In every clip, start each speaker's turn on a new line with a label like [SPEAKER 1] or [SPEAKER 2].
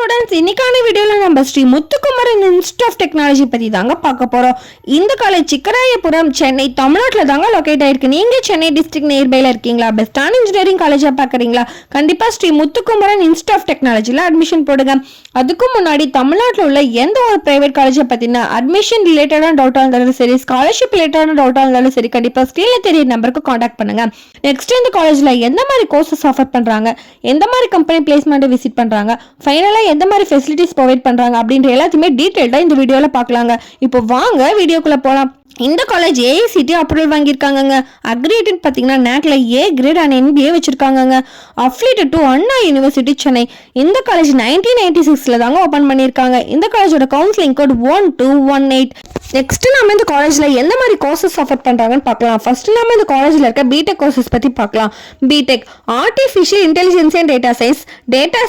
[SPEAKER 1] Students, இன்னைக்கான வீடியோவில் நம்ம Shri Muthukumaran institute of technology பற்றி தாங்க பார்க்க போகிறோம். இந்த காலேஜ் சிக்கராயபுரம், சென்னை, தமிழ்நாட்டில் தாங்க லொக்கேட் ஆயிருக்கு. நீங்கள் சென்னை டிஸ்ட்ரிக்ட் நியர்பையில் இருக்கீங்களா? பெஸ்டான இன்ஜினியரிங் காலேஜாக பார்க்குறீங்களா? கண்டிப்பாக ஸ்ரீ முத்துக்குமரன் இன்ஸ்டிடியூட் ஆஃப் டெக்னாலஜியில் அட்மிஷன் போடுங்க. அதுக்கு முன்னாடி தமிழ்நாட்டில் உள்ள எந்த ஒரு பிரைவேட் காலேஜை பற்றினா அட்மிஷன் ரிலேட்டடான டவுட்டாக இருந்தாலும் சரி, ஸ்காலர்ஷிப் ரிலேட்டடான டவுட்டாக இருந்தாலும் சரி, கண்டிப்பாக ஸ்க்ரீனில் தெரிய நம்பருக்கு காண்டாக்ட் பண்ணுங்க. நெக்ஸ்ட் இந்த காலேஜில் எந்த மாதிரி கோர்சஸ் ஆஃபர் பண்ணுறாங்க, எந்த மாதிரி கம்பெனி பிளேஸ்மெண்ட்டை விசிட் பண்ணுறாங்க, ஃபைனலாக எந்த மாதிரி ஃபெசிலிட்டிஸ் ப்ரொவைட் பண்ணுறாங்க அப்படின்ற எல்லாத்தையுமே டீட்டெயில்டாக இந்த வீடியோவில் பார்க்கலாங்க. இப்போ வாங்க வீடியோக்குள்ளே போகலாம். இந்த காலேஜ் ஏஐசிடி அப்ரூவல் வாங்கியிருக்காங்க. அக்ரிடேட் பார்த்தீங்கன்னா நேக்ல ஏ கிரேட் அண்ட் NBA வச்சிருக்காங்க. Affiliated to Anna university Chennai. இந்த காலேஜ் 1996 தாங்க ஓப்பன் பண்ணியிருக்காங்க. இந்த காலேஜோட கவுன்சிலிங் கோட் 1218. நெக்ஸ்ட் நம்ம இந்த காலேஜில் எந்த மாதிரி கோர்சஸ் ஆஃபர் பண்ணுறாங்கன்னு பார்க்கலாம். ஃபர்ஸ்ட் நம்ம இந்த காலேஜில் இருக்க பிடெக் கோர்சஸ் பற்றி பார்க்கலாம். BTech artificial intelligence and data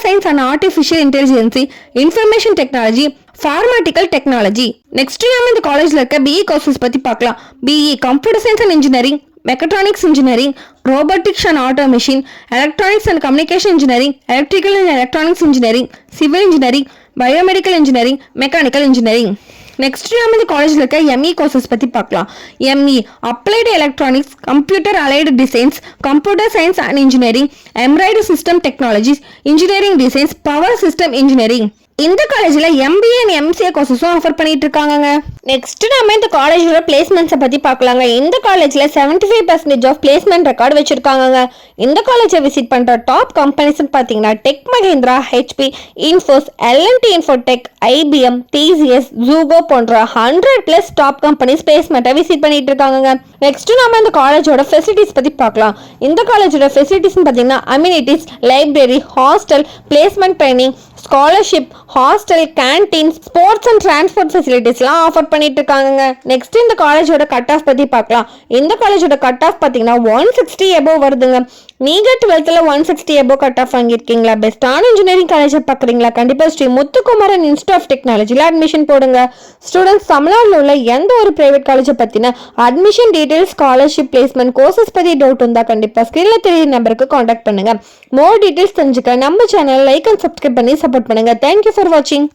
[SPEAKER 1] science and artificial intelligence, information technology, pharmaceutical technology. Next நம்ம இந்த காலேஜில் இருக்க பிஇ கோர்சஸ் பற்றி பார்க்கலாம். BE computer science and engineering, mechatronics engineering, robotics and automation, electronics and communication engineering, electrical and electronics engineering, civil engineering, biomedical engineering, mechanical engineering. Next நம்ம இந்த காலேஜில் இருக்க எம்இ கோர்சஸ் பற்றி பார்க்கலாம். ME applied electronics, computer aided designs, computer science and engineering, embroidery system technologies, engineering designs, power system engineering. இந்த காலேஜில் MBA and MCA கோர்சஸும் offer பண்ணிட்டு இருக்காங்க. நெக்ஸ்ட் நம்ம இந்த காலேஜோட பிளேஸ்மெண்ட்ஸை பற்றி பார்க்கலாங்க. இந்த காலேஜில் 75% ஆஃப் பிளேஸ்மெண்ட் ரெக்கார்டு வச்சிருக்காங்க. இந்த காலேஜை விசிட் பண்ணுற டாப் கம்பெனிஸ்ன்னு பார்த்தீங்கன்னா tech Mahindra, HP, infos, L&T Infotech, IBM, TCS, Zogo போன்ற 100+ டாப் கம்பெனிஸ் பிளேஸ்மெண்ட்டை விசிட் பண்ணிட்டு இருக்காங்க. நெக்ஸ்ட் நம்ம இந்த காலேஜோட ஃபெசிலிட்டிஸ் பற்றி பார்க்கலாம். இந்த காலேஜோட ஃபெசிலிட்டிஸ்ன்னு பார்த்தீங்கன்னா amenities, library, hostel, placement training, scholarship, hostel, canteen, sports and transport ஃபெசிலிட்டிஸ்லாம் ஆஃபர் பண்ணிட்டு இருக்காங்க. நெக்ஸ்ட் இந்த காலேஜோட கட் ஆஃப் பற்றி பார்க்கலாம். இந்த காலேஜோட கட் ஆஃப் பார்த்தீங்கன்னா 160 எபோவ் வருதுங்க. நீங்கள் 12th 160 எபோவ் கட் ஆஃப் வாங்கியிருக்கீங்களா? பெஸ்டான இன்ஜினியரிங் காலேஜை பார்க்குறீங்களா? கண்டிப்பாக ஸ்ரீ முத்துக்குமரன் இன்ஸ்டிடியூட் ஆஃப் டெக்னாலஜியில் அட்மிஷன் போடுங்க. ஸ்டூடெண்ட்ஸ், தமிழ்நாட்டில் உள்ள எந்த ஒரு பிரைவேட் காலேஜை பற்றின admission details, scholarship, placement, courses பற்றி டவுட் இருந்தால் கண்டிப்பாக ஸ்க்ரீனில் தெரிய நம்பருக்கு காண்டாக்ட் பண்ணுங்க. மோர் டீட்டெயில்ஸ் தெரிஞ்சுக்க நம்ம சேனல் லைக் அண்ட் சப்ஸ்கிரைப் பண்ணி சப்போர்ட் பண்ணுங்க. தேங்க்யூ ஃபார் வாட்சிங்.